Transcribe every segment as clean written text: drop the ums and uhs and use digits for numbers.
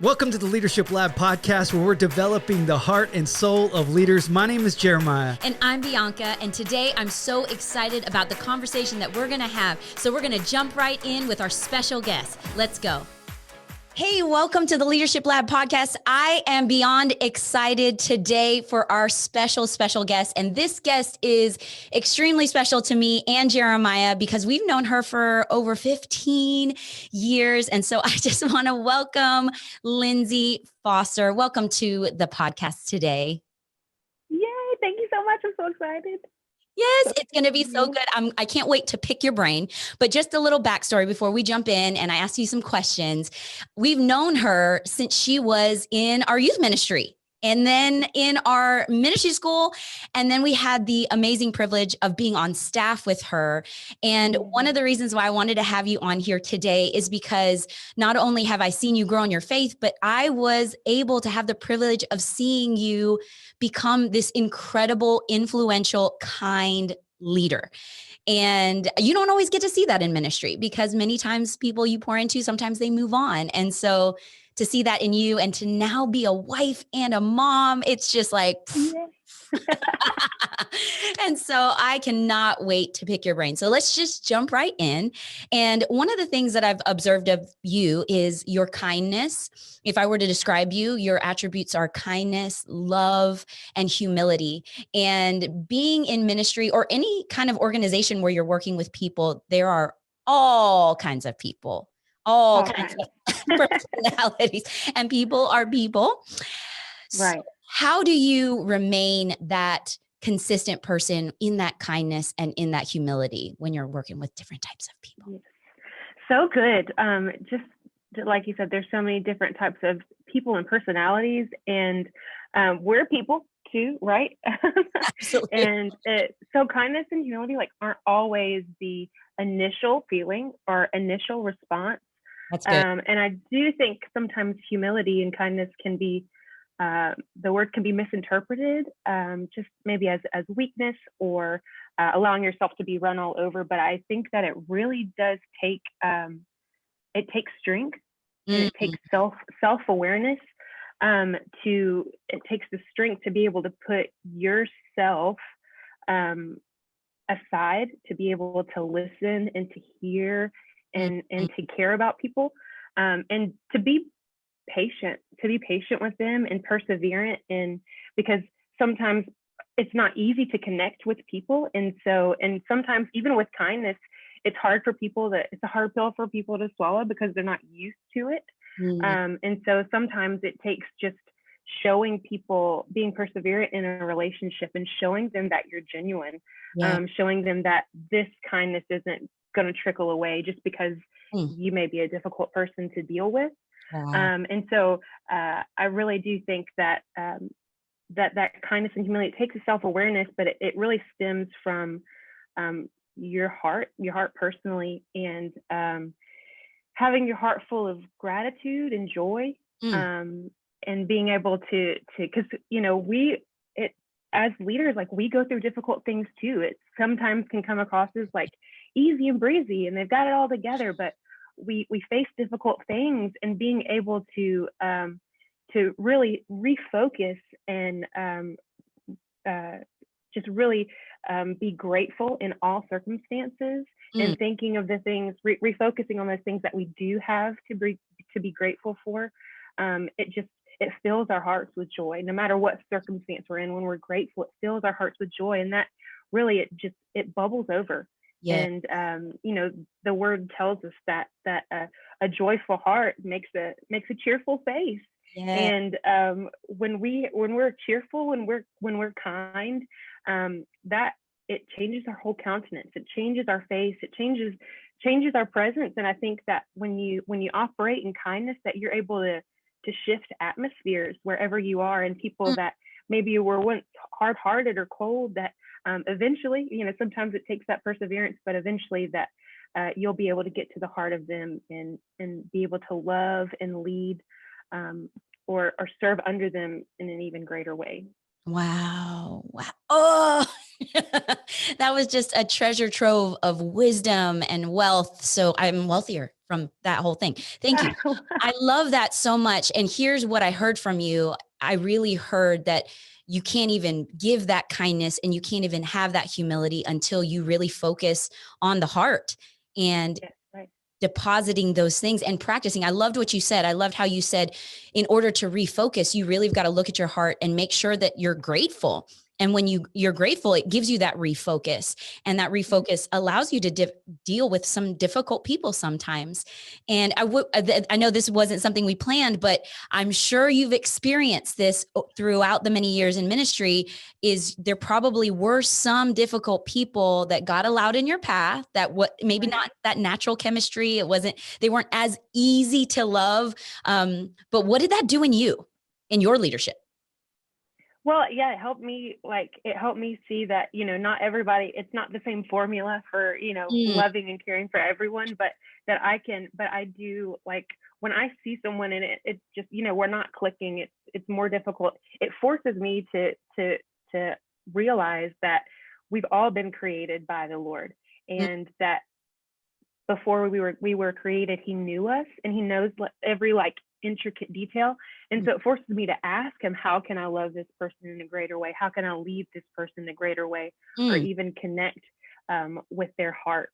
Welcome to the Leadership Lab podcast, where we're developing the heart and soul of leaders. My name is Jeremiah. And I'm Bianca. And today I'm so excited about the conversation that we're going to have. So we're going to jump right in with our special guest. Let's go. Hey, welcome to the Leadership Lab podcast. I am beyond excited today for our special guest. And this guest is extremely special to me and Jeremiah because we've known her for over 15 years. And so I just want to welcome Lindsay Foster. Welcome to the podcast today. Yay. Thank you so much. I'm so excited. Yes, it's going to be so good. I can't wait to pick your brain. But just a little backstory before we jump in and I ask you some questions. We've known her since she was in our youth ministry and then in our ministry school. And then we had the amazing privilege of being on staff with her. And one of the reasons why I wanted to have you on here today is because not only have I seen you grow in your faith, but I was able to have the privilege of seeing you become this incredible, influential, kind leader. And you don't always get to see that in ministry because many times people you pour into, sometimes they move on. And so to see that in you and to now be a wife and a mom, it's just like, and so I cannot wait to pick your brain. So let's just jump right in. And one of the things that I've observed of you is your kindness. If I were to describe you, your attributes are kindness, love, and humility. And being in ministry or any kind of organization where you're working with people, there are all kinds of people, all kinds of personalities, and people are people. Right. So how do you remain that consistent person in that kindness and in that humility when you're working with different types of people? So good. Just like you said, there's so many different types of people and personalities, and we're people too, right? Absolutely. And so kindness and humility aren't always the initial feeling or initial response. That's good. And I do think sometimes humility and kindness can be the word can be misinterpreted, just maybe as weakness or allowing yourself to be run all over. But I think that it really does take it takes strength and it takes self-awareness. It takes the strength to be able to put yourself aside, to be able to listen and to hear and to care about people, and to be patient with them and perseverant, and because sometimes it's not easy to connect with people, and sometimes even with kindness, it's a hard pill for people to swallow because they're not used to it. And so sometimes it takes just showing people, being perseverant in a relationship and showing them that you're genuine, showing them that this kindness isn't going to trickle away just because you may be a difficult person to deal with. And so I really do think that that kindness and humility, it takes a self-awareness, but it really stems from your heart personally, and having your heart full of gratitude and joy, and being able to because as leaders, we go through difficult things too. It sometimes can come across as easy and breezy and they've got it all together, but we face difficult things, and being able to really refocus and just really be grateful in all circumstances, and thinking of the things, refocusing on those things that we do have to be grateful for. It fills our hearts with joy, no matter what circumstance we're in. When we're grateful, it fills our hearts with joy, and that really it bubbles over. Yeah. And the word tells us that a joyful heart makes a cheerful face. Yeah. And when we're cheerful, when we're kind, that it changes our whole countenance. It changes our face. It changes our presence. And I think that when you operate in kindness, that you're able to shift atmospheres wherever you are, and people that maybe you were once hard-hearted or cold, that eventually, sometimes it takes that perseverance, but eventually that you'll be able to get to the heart of them and be able to love and lead, or serve under them in an even greater way. Wow. Oh, that was just a treasure trove of wisdom and wealth. So I'm wealthier from that whole thing. Thank you. I love that so much. And here's what I heard from you. I really heard that you can't even give that kindness and you can't even have that humility until you really focus on the heart and Yes, right. depositing those things and practicing. I loved what you said. I loved how you said, in order to refocus, you really have got to look at your heart and make sure that you're grateful. And when you're grateful, it gives you that refocus, and that refocus allows you to deal with some difficult people sometimes. And I know this wasn't something we planned, but I'm sure you've experienced this throughout the many years in ministry. Is there probably were some difficult people that got allowed in your path that maybe not that natural chemistry. They weren't as easy to love. But what did that do in you, in your leadership? Well, yeah, it helped me see that, not everybody, it's not the same formula for, loving and caring for everyone, but I do, like, when I see someone and it's just, we're not clicking, it's more difficult. It forces me to realize that we've all been created by the Lord, and that before we were created, he knew us, and he knows every intricate detail. And so it forces me to ask him, how can I love this person in a greater way? How can I lead this person in a greater way, or even connect with their heart?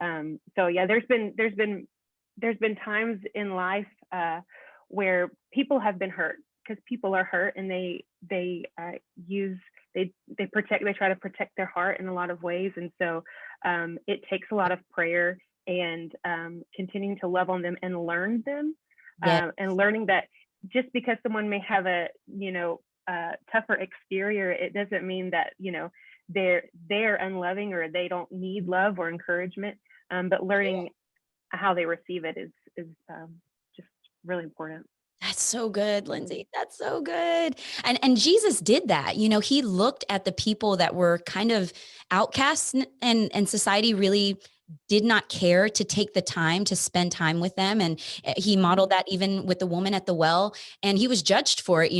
So yeah, there's been times in life where people have been hurt, because people are hurt, and they try to protect their heart in a lot of ways. And so it takes a lot of prayer and continuing to love on them and learn them. And learning that just because someone may have a tougher exterior, it doesn't mean that they're unloving or they don't need love or encouragement. But learning how they receive it is just really important. That's so good, Lindsay. That's so good. And Jesus did that. He looked at the people that were kind of outcasts, and society really did not care to take the time to spend time with them. And he modeled that even with the woman at the well, and he was judged for it.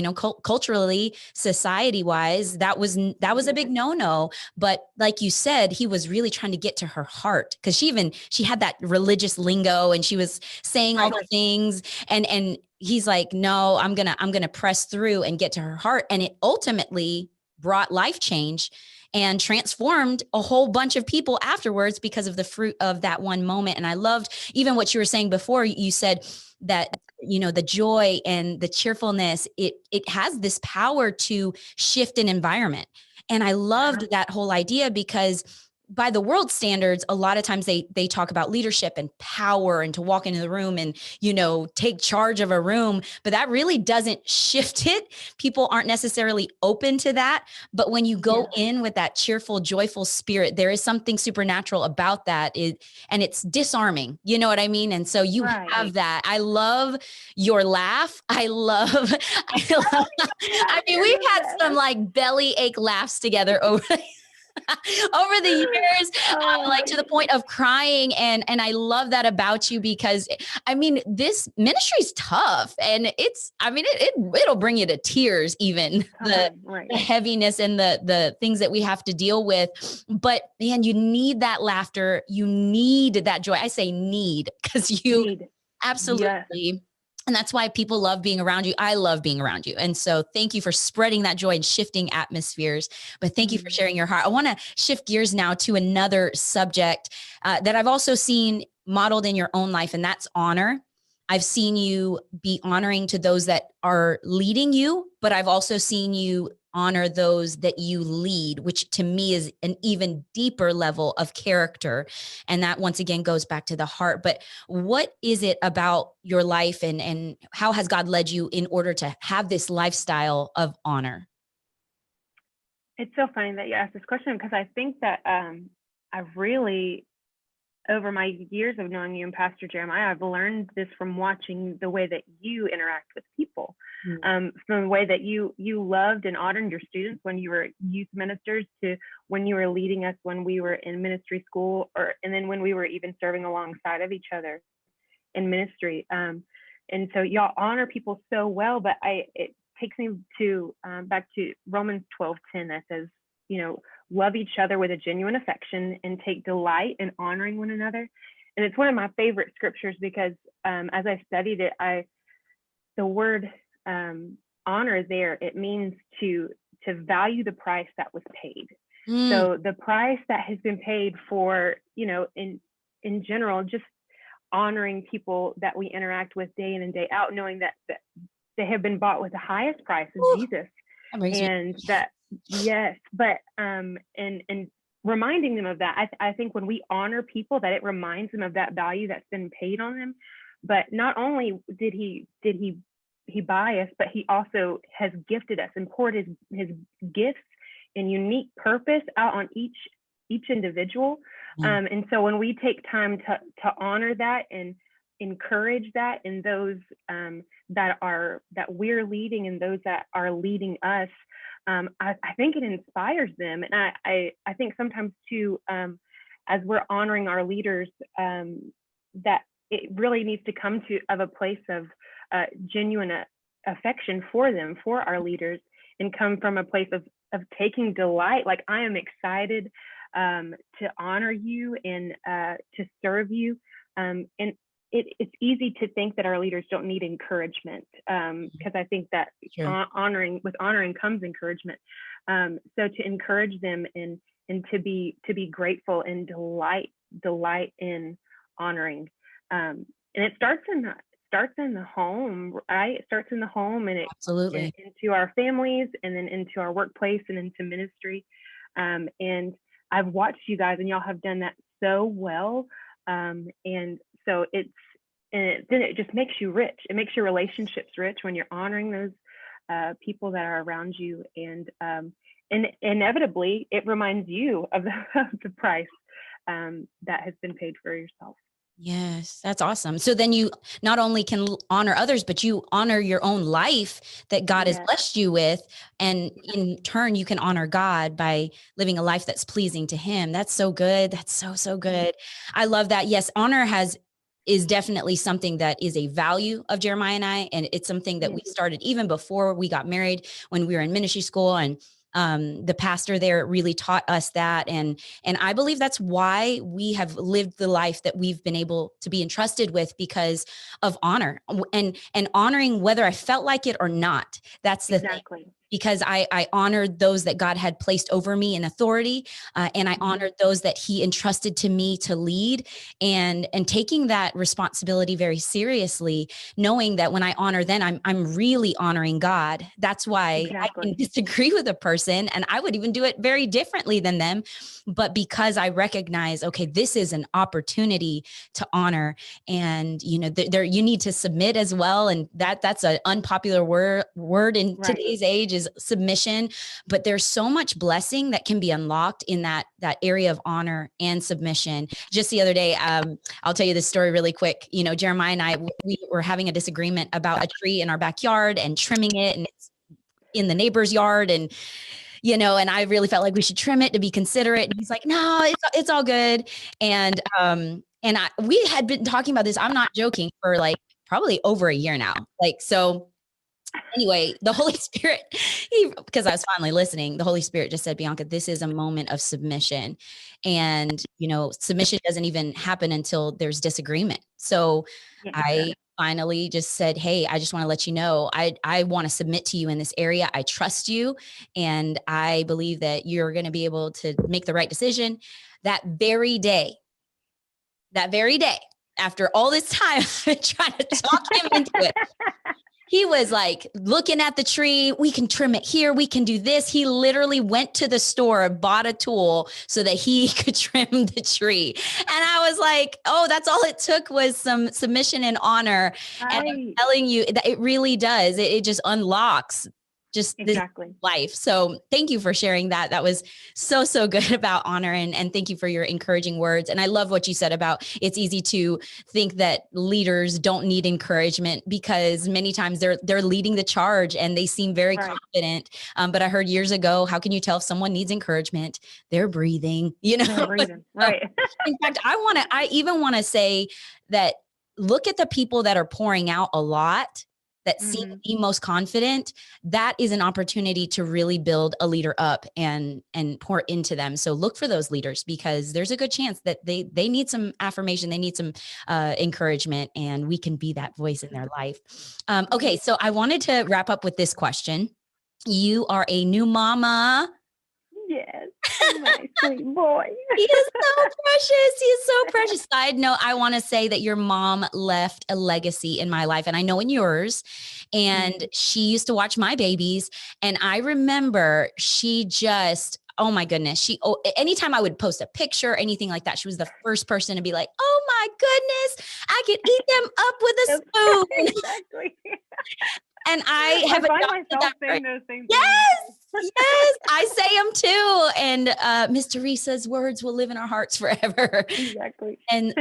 Culturally, society wise, that was a big no-no. But like you said, he was really trying to get to her heart, because she had that religious lingo, and she was saying all the things, and he's like, no, I'm gonna press through and get to her heart. And it ultimately brought life change and transformed a whole bunch of people afterwards because of the fruit of that one moment. And I loved even what you were saying before. You said that, the joy and the cheerfulness, it has this power to shift an environment. And I loved that whole idea, because by the world standards, a lot of times they talk about leadership and power and to walk into the room and, take charge of a room, but that really doesn't shift it. People aren't necessarily open to that. But when you go in with that cheerful, joyful spirit, there is something supernatural about that. And it's disarming. You know what I mean? And so you have that. I love your laugh. I mean, we've had some belly ache laughs together over the years, to the point of crying. And I love that about you, because this ministry is tough, and it'll bring you to tears, even the heaviness and the things that we have to deal with. But man, you need that laughter. You need that joy. I say need, because you absolutely. Yes. And that's why people love being around you. I love being around you. And so thank you for spreading that joy and shifting atmospheres. But thank you for sharing your heart. I want to shift gears now to another subject that I've also seen modeled in your own life, and that's honor. I've seen you be honoring to those that are leading you, but I've also seen you honor those that you lead, which to me is an even deeper level of character. And that once again goes back to the heart. But what is it about your life, and how has God led you in order to have this lifestyle of honor? It's so funny that you asked this question, because I think that I've really, over my years of knowing you and Pastor Jeremiah, I've learned this from watching the way that you interact with people, from the way that you loved and honored your students when you were youth ministers, to when you were leading us when we were in ministry school, and then when we were even serving alongside of each other in ministry. And so y'all honor people so well, but it takes me to back to Romans 12:10 that says, love each other with a genuine affection and take delight in honoring one another. and it's one of my favorite scriptures because as I studied it, the word honor there, it means to value the price that was paid. So the price that has been paid for, in general, just honoring people that we interact with day in and day out, knowing that they have been bought with the highest price of Jesus. And that, yes, but and reminding them of that. I think when we honor people, that it reminds them of that value that's been paid on them. But not only did he buy us, but he also has gifted us and poured his gifts and unique purpose out on each individual. And so when we take time to honor that and encourage that in those that we're leading and those that are leading us, I think it inspires them. And I think sometimes too, as we're honoring our leaders, that it really needs to come of a place of genuine affection for them, for our leaders, and come from a place of taking delight. Like, I am excited to honor you and to serve you. And it's easy to think that our leaders don't need encouragement, because I think that honoring comes encouragement. So to encourage them and to be grateful and delight in honoring. And it starts in the home, right? It starts in the home, and absolutely into our families, and then into our workplace, and into ministry. And I've watched you guys, and y'all have done that so well. And so then it just makes you rich. It makes your relationships rich when you're honoring those people that are around you, and inevitably it reminds you of the price that has been paid for yourself. Yes, that's awesome. So then you not only can honor others, but you honor your own life that God has blessed you with. And in turn, you can honor God by living a life that's pleasing to him. That's so good. That's so good. I love that. Yes, honor is definitely something that is a value of Jeremiah and I. And it's something that we started even before we got married, when we were in ministry school, and the pastor there really taught us that. And I believe that's why we have lived the life that we've been able to be entrusted with, because of honor and honoring whether I felt like it or not. That's the thing. Because I honored those that God had placed over me in authority, and I honored those that he entrusted to me to lead, and taking that responsibility very seriously, knowing that when I honor them, I'm really honoring God. That's why I can disagree with a person, and I would even do it very differently than them. But because I recognize, okay, this is an opportunity to honor, and there you need to submit as well. And that's an unpopular word in today's age, is submission, but there's so much blessing that can be unlocked in that area of honor and submission. Just the other day, I'll tell you this story really quick. Jeremiah and I, we were having a disagreement about a tree in our backyard and trimming it, and it's in the neighbor's yard, and I really felt like we should trim it to be considerate. And he's like, no, it's all good. And we had been talking about this, I'm not joking, for like probably over a year now. So anyway, the Holy Spirit, because I was finally listening, the Holy Spirit just said, Bianca, this is a moment of submission. And, submission doesn't even happen until there's disagreement. So I finally just said, hey, I just want to let you know, I want to submit to you in this area. I trust you. And I believe that you're going to be able to make the right decision. That very day, after all this time, I've been trying to talk him into it. He was like looking at the tree. We can trim it here. We can do this. He literally went to the store, bought a tool so that he could trim the tree. And I was like, oh, that's all it took was some submission and honor. And I'm telling you that it really does. It just unlocks just this life. So thank you for sharing that. That was so good about honor. And thank you for your encouraging words. And I love what you said about it's easy to think that leaders don't need encouragement, because many times they're leading the charge and they seem very confident. But I heard years ago, how can you tell if someone needs encouragement? They're breathing, They're breathing. Right. In fact, I even want to say that look at the people that are pouring out a lot that seem the most confident, that is an opportunity to really build a leader up and pour into them. So look for those leaders, because there's a good chance that they need some affirmation, they need some encouragement, and we can be that voice in their life. Okay, so I wanted to wrap up with this question. You are a new mama. Yes, my sweet boy. He is so precious. He is so precious. Side note, I want to say that your mom left a legacy in my life, and I know in yours. And she used to watch my babies. And I remember she just, oh my goodness. Anytime I would post a picture, anything like that, she was the first person to be like, oh my goodness, I could eat them up with a spoon. Exactly. And I have find myself saying those things. Yes, yes, I say them too. And Miss Teresa's words will live in our hearts forever. Exactly. And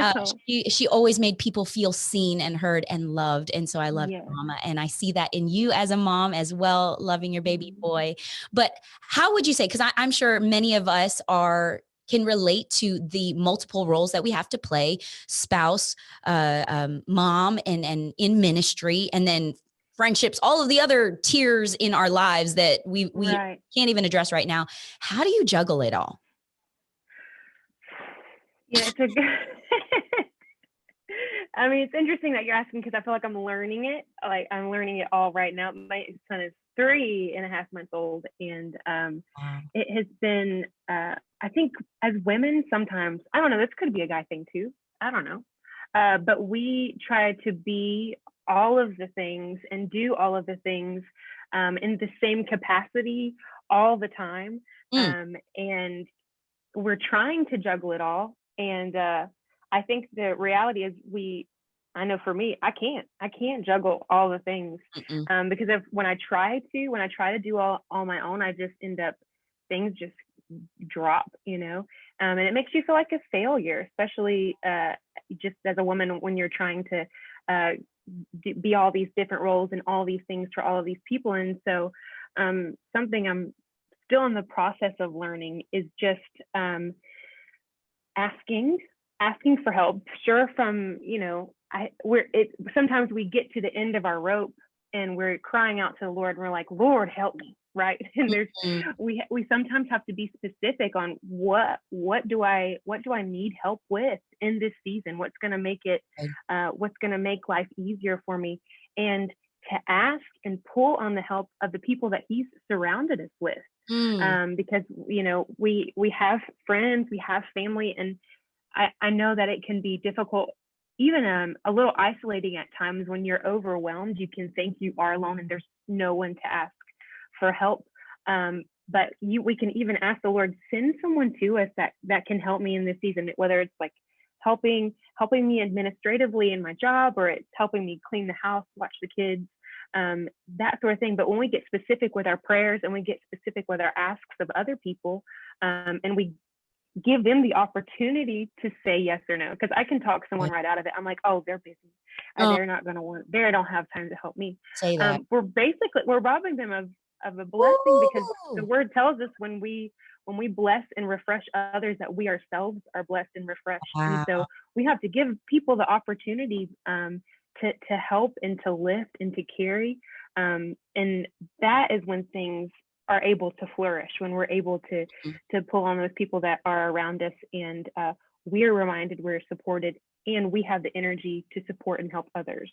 she always made people feel seen and heard and loved. And so I love you, Mama. And I see that in you as a mom as well, loving your baby boy. But how would you say, because I'm sure many of us can relate to the multiple roles that we have to play: spouse, mom, and in ministry, and then friendships, all of the other tiers in our lives that we can't even address right now. How do you juggle it all? Yeah, it's a good. I mean, it's interesting that you're asking, because I feel like I'm learning it. Like, I'm learning it all right now. My son is 3.5 months old, and it has been. I think as women, sometimes, I don't know. This could be a guy thing too. I don't know. But we try to be all of the things and do all of the things in the same capacity all the time. And we're trying to juggle it all. And I think the reality is I know for me, I can't juggle all the things because when I try to do all my own, I just end up, things just drop, and it makes you feel like a failure, especially just as a woman, when you're trying to be all these different roles and all these things for all of these people. And so something I'm still in the process of learning is just asking for help. Sure, from sometimes we get to the end of our rope and we're crying out to the Lord, and we're like, Lord, help me, right? And we sometimes have to be specific on what do I need help with in this season? What's going to make it what's going to make life easier for me? And to ask and pull on the help of the people that He's surrounded us with, because we have friends, we have family, and I know that it can be difficult, even a little isolating at times. When you're overwhelmed, you can think you are alone and there's no one to ask for help. But we can even ask the Lord, send someone to us that can help me in this season, whether it's like helping me administratively in my job, or it's helping me clean the house, watch the kids, that sort of thing. But when we get specific with our prayers and we get specific with our asks of other people, and we give them the opportunity to say yes or no, because I can talk someone right out of it. I'm like, oh, they're busy. They're not going to want, they don't have time to help me. Say that. We're robbing them of a blessing, because the word tells us when we bless and refresh others, that we ourselves are blessed and refreshed. Wow. And so we have to give people the opportunity to help and to lift and to carry. And that is when things are able to flourish, when we're able to pull on those people that are around us, and we're reminded we're supported, and we have the energy to support and help others.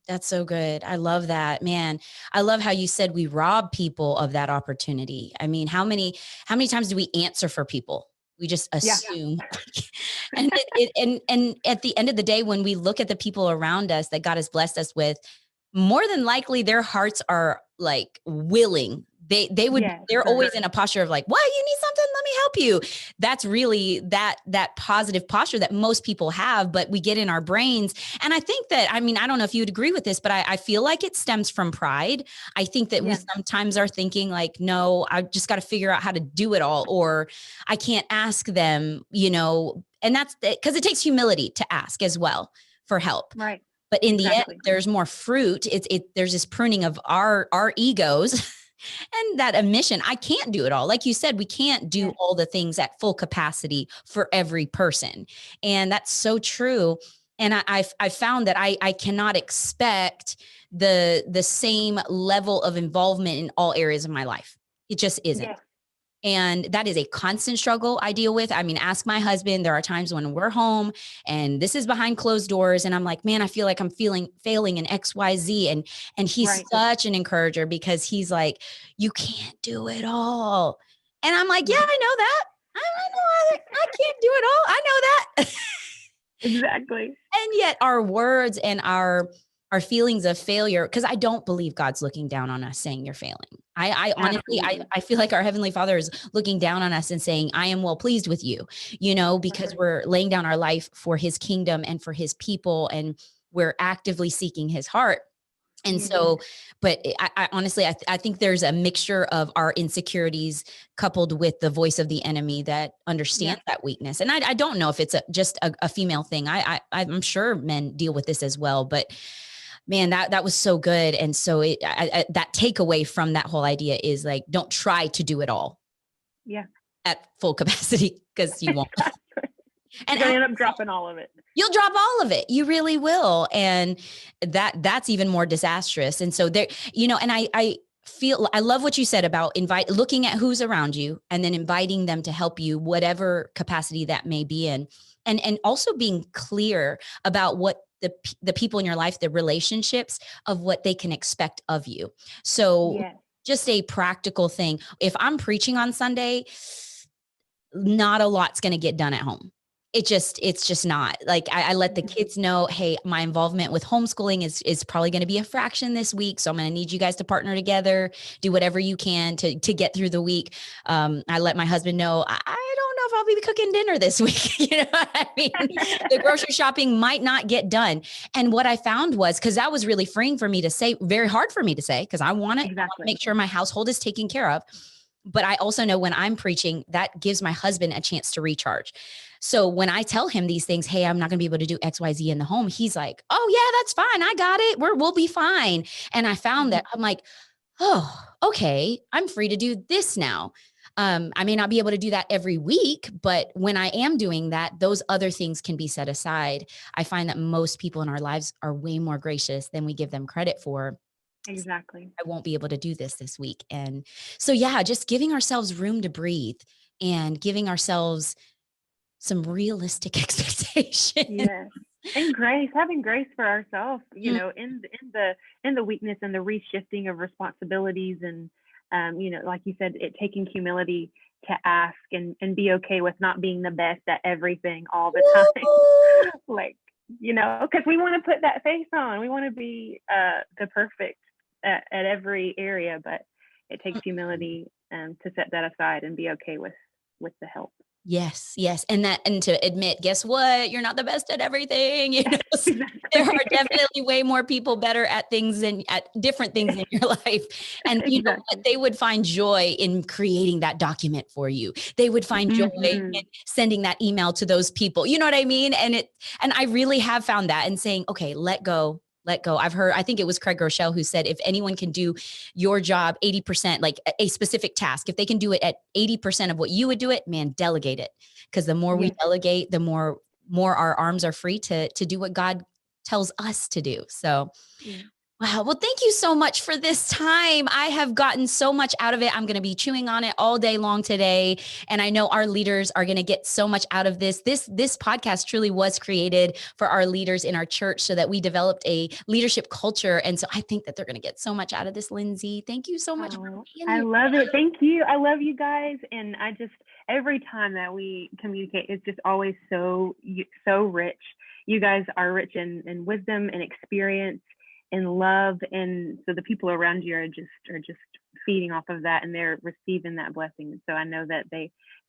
That's so good. I love that, man. I love how you said we rob people of that opportunity. I mean, how many times do we answer for people? We just assume. Yeah. and at the end of the day, when we look at the people around us that God has blessed us with, more than likely their hearts are like willing. They're always in a posture of like, what, you need something? Let me help you. That's really that positive posture that most people have, but we get in our brains. And I think that, I don't know if you would agree with this, but I feel like it stems from pride. I think that we sometimes are thinking like, no, I just got to figure out how to do it all, or I can't ask them, and that's because it takes humility to ask as well for help. Right. But in the end, there's more fruit. There's this pruning of our egos and that admission. I can't do it all. Like you said, we can't do all the things at full capacity for every person. And that's so true. And I found that I cannot expect the same level of involvement in all areas of my life. It just isn't. Yeah. And that is a constant struggle I deal with. I mean, ask my husband. There are times when we're home and this is behind closed doors and I'm like, man, I feel like I'm failing in XYZ. And he's Right. such an encourager because he's like, you can't do it all. And I'm like, yeah, I know that. I can't do it all. I know that. Exactly. And yet our words and our feelings of failure, because I don't believe God's looking down on us saying you're failing. I honestly, I feel like our Heavenly Father is looking down on us and saying, I am well pleased with you, because we're laying down our life for his kingdom and for his people, and we're actively seeking his heart. And so, but I honestly, I think there's a mixture of our insecurities coupled with the voice of the enemy that understands that weakness. And I don't know if it's just a female thing. I'm sure men deal with this as well, but man, that was so good. And so that takeaway from that whole idea is like, don't try to do it all. Yeah. At full capacity, because you won't. And end up dropping all of it. You'll drop all of it. You really will. And that's even more disastrous. And so there, and I feel, I love what you said about looking at who's around you and then inviting them to help you, whatever capacity that may be in. And also being clear about what the people in your life, the relationships of what they can expect of you. So just a practical thing. If I'm preaching on Sunday, not a lot's going to get done at home. It's just not. Like I let the kids know, hey, my involvement with homeschooling is probably going to be a fraction this week. So I'm going to need you guys to partner together, do whatever you can to get through the week. I let my husband know, I don't know if I'll be cooking dinner this week. You know what I mean? The grocery shopping might not get done. And what I found was, because that was really freeing for me to say, very hard for me to say, because I want to make sure my household is taken care of. But I also know when I'm preaching, that gives my husband a chance to recharge. So when I tell him these things, hey, I'm not going to be able to do X, Y, Z in the home, he's like, oh yeah, that's fine. I got it. We'll be fine. And I found that I'm like, oh, okay, I'm free to do this now. I may not be able to do that every week, but when I am doing that, those other things can be set aside. I find that most people in our lives are way more gracious than we give them credit for. Exactly. I won't be able to do this week. And so, yeah, just giving ourselves room to breathe and giving ourselves some realistic expectations. Yes. And grace, having grace for ourselves, in the weakness and the reshifting of responsibilities and, like you said, taking humility to ask and be okay with not being the best at everything all the time. Like, because we want to put that face on. We want to be the perfect at every area, but it takes humility to set that aside and be okay with the help. Yes. And to admit, guess what? You're not the best at everything. Exactly. There are definitely way more people better at things and at different things in your life. And you know what? They would find joy in creating that document for you. They would find joy in sending that email to those people. You know what I mean? And I really have found that and saying, okay, let go. I think it was Craig Groeschel who said, if anyone can do your job 80%, like a specific task, if they can do it at 80% of what you would do it, man, delegate it. Because the more we delegate, the more our arms are free to do what God tells us to do. So, wow. Well, thank you so much for this time. I have gotten so much out of it. I'm going to be chewing on it all day long today. And I know our leaders are going to get so much out of this. This podcast truly was created for our leaders in our church so that we developed a leadership culture. And so I think that they're going to get so much out of this, Lindsay. Thank you so much for being here. I love it. Thank you. I love you guys. And every time that we communicate, it's just always so rich. You guys are rich in wisdom and experience and love, and so the people around you are just feeding off of that, and they're receiving that blessing. So I know that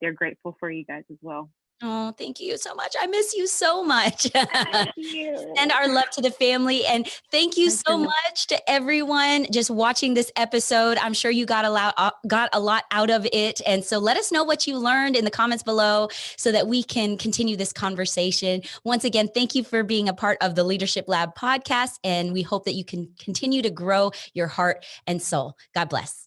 they're grateful for you guys as well. Oh, thank you so much. I miss you so much. Thank you. Send our love to the family. And thank you so much to everyone just watching this episode. I'm sure you got a lot out of it. And so let us know what you learned in the comments below so that we can continue this conversation. Once again, thank you for being a part of the Leadership Lab podcast. And we hope that you can continue to grow your heart and soul. God bless.